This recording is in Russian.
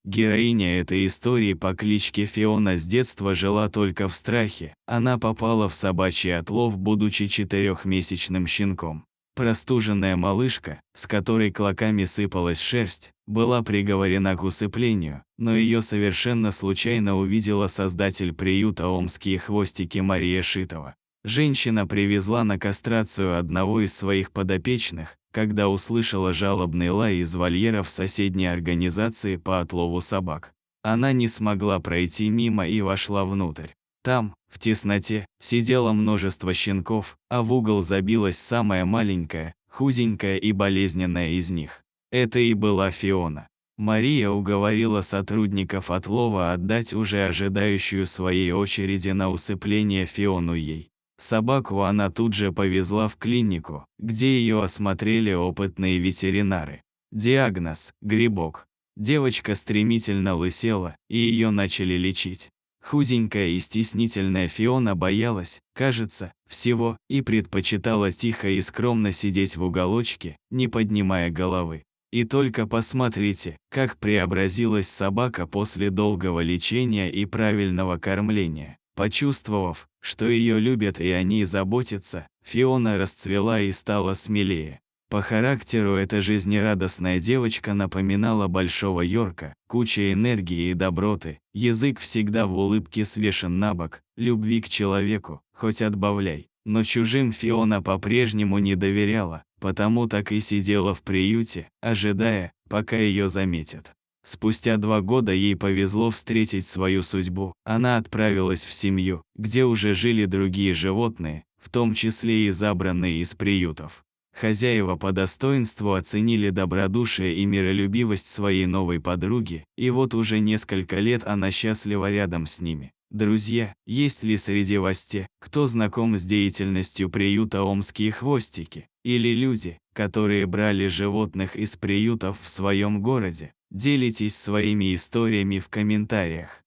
Героиня этой истории по кличке Фиона с детства жила только в страхе. Она попала в собачий отлов, будучи 4-месячным щенком. Простуженная малышка, с которой клоками сыпалась шерсть, была приговорена к усыплению, но ее совершенно случайно увидела создатель приюта «Омские хвостики» Мария Шитова. Женщина привезла на кастрацию одного из своих подопечных, когда услышала жалобный лай из вольеров соседней организации по отлову собак. Она не смогла пройти мимо и вошла внутрь. Там, в тесноте, сидело множество щенков, а в угол забилась самая маленькая, худенькая и болезненная из них. Это и была Фиона. Мария уговорила сотрудников отлова отдать уже ожидающую своей очереди на усыпление Фиону ей. Собаку она тут же повезла в клинику, где ее осмотрели опытные ветеринары. Диагноз – грибок. Девочка стремительно лысела, и ее начали лечить. Худенькая и стеснительная Фиона боялась, кажется, всего, и предпочитала тихо и скромно сидеть в уголочке, не поднимая головы. И только посмотрите, как преобразилась собака после долгого лечения и правильного кормления. Почувствовав, что ее любят и о ней заботятся, Фиона расцвела и стала смелее. По характеру эта жизнерадостная девочка напоминала большого Йорка, куча энергии и доброты, язык всегда в улыбке свешен набок, любви к человеку, хоть отбавляй. Но чужим Фиона по-прежнему не доверяла, потому так и сидела в приюте, ожидая, пока ее заметят. Спустя 2 года ей повезло встретить свою судьбу. Она отправилась в семью, где уже жили другие животные, в том числе и забранные из приютов. Хозяева по достоинству оценили добродушие и миролюбивость своей новой подруги, и вот уже несколько лет она счастлива рядом с ними. Друзья, есть ли среди вас те, кто знаком с деятельностью приюта «Омские хвостики», или люди, которые брали животных из приютов в своем городе? Делитесь своими историями в комментариях.